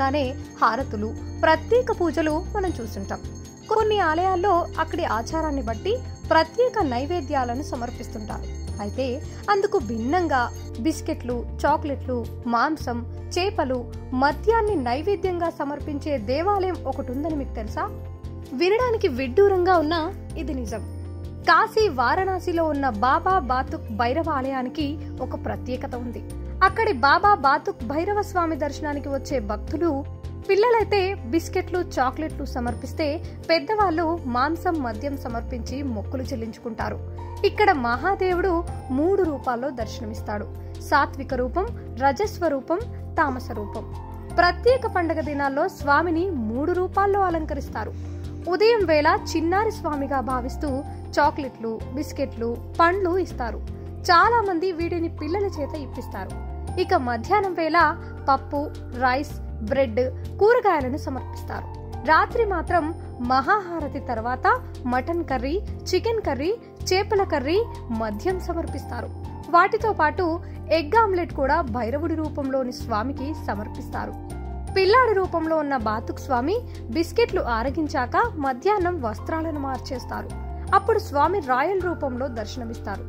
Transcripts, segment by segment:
అనగానే హారతులు, ప్రత్యేక పూజలు మనం చూస్తుంటాం. కొన్ని ఆలయాల్లో అక్కడి ఆచారాన్ని బట్టి ప్రత్యేక నైవేద్యాలను సమర్పిస్తుంటారు. అయితే అందుకు భిన్నంగా బిస్కెట్లు, చాక్లెట్లు, మాంసం, చేపలు, మద్యాన్ని నైవేద్యంగా సమర్పించే దేవాలయం ఒకటి ఉందని మీకు తెలుసా? వినడానికి విడ్డూరంగా ఉన్నా ఇది నిజం. కాశీ, వారణాసిలో ఉన్న బాబా బాతుక్ భైరవ ఆలయానికి ఒక ప్రత్యేకత ఉంది. అక్కడి బాబా బాతుక్ భైరవ స్వామి దర్శనానికి వచ్చే భక్తులు పిల్లలైతే బిస్కెట్లు, చాక్లెట్లు సమర్పిస్తే పెద్దవాళ్ళు మాంసం, మద్యం సమర్పించి మొక్కులు చెల్లించుకుంటారు. ఇక్కడ మహాదేవుడు 3 రూపాల్లో దర్శనమిస్తాడు. సాత్విక రూపం, రజస్వ రూపం, తామస రూపం. ప్రత్యేక పండుగ దినాల్లో స్వామిని 3 రూపాల్లో అలంకరిస్తారు. ఉదయం వేళ చిన్నారి స్వామిగా భావిస్తూ చాక్లెట్లు, బిస్కెట్లు, పండ్లు ఇస్తారు. చాలా మంది వీటిని పిల్లల చేత ఇప్పిస్తారు. ఇక మధ్యాహ్నం వేళ పప్పు, రైస్, బ్రెడ్, కూరగాయలను సమర్పిస్తారు. రాత్రి మాత్రం మహాహారతి తర్వాత మటన్ కర్రీ, చికెన్ కర్రీ, చేపల కర్రీ, మద్యం సమర్పిస్తారు. వాటితో పాటు ఎగ్ ఆమ్లెట్ కూడా భైరవుడి రూపంలోని స్వామికి సమర్పిస్తారు. పిల్లాడి రూపంలో ఉన్న బాతుక్ స్వామి బిస్కెట్లు ఆరగించాక మధ్యాహ్నం వస్త్రాలను మార్చేస్తారు. అప్పుడు స్వామి రాయల్ రూపంలో దర్శనమిస్తారు.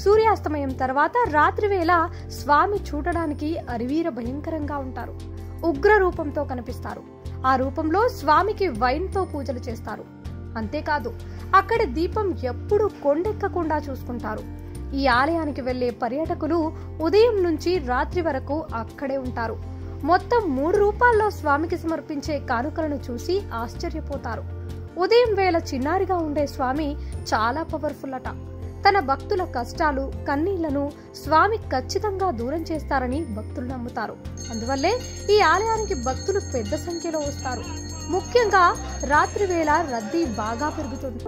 సూర్యాస్తమయం తర్వాత రాత్రి వేళ స్వామి చూడడానికి అరివీర భయంకరంగా ఉంటారు. ఉగ్ర రూపంతో కనిపిస్తారు. ఆ రూపంలో స్వామికి వైన్తో పూజలు చేస్తారు. అంతేకాదు అక్కడి దీపం ఎప్పుడూ కొండెక్కకుండా చూసుకుంటారు. ఈ ఆలయానికి వెళ్లే పర్యాటకులు ఉదయం నుంచి రాత్రి వరకు అక్కడే ఉంటారు. మొత్తం 3 రూపాల్లో స్వామికి సమర్పించే కానుకలను చూసి ఆశ్చర్యపోతారు. ఉదయం వేళ చిన్నారిగా ఉండే స్వామి చాలా పవర్ఫుల్ అట. తన భక్తుల కష్టాలు, కన్నీళ్లను స్వామి ఖచ్చితంగా దూరం చేస్తారని భక్తులు నమ్ముతారు. అందువల్లే ఈ ఆలయానికి భక్తులు పెద్ద సంఖ్యలో వస్తారు. ముఖ్యంగా రాత్రి వేళ రద్దీ బాగా పెరుగుతుంది.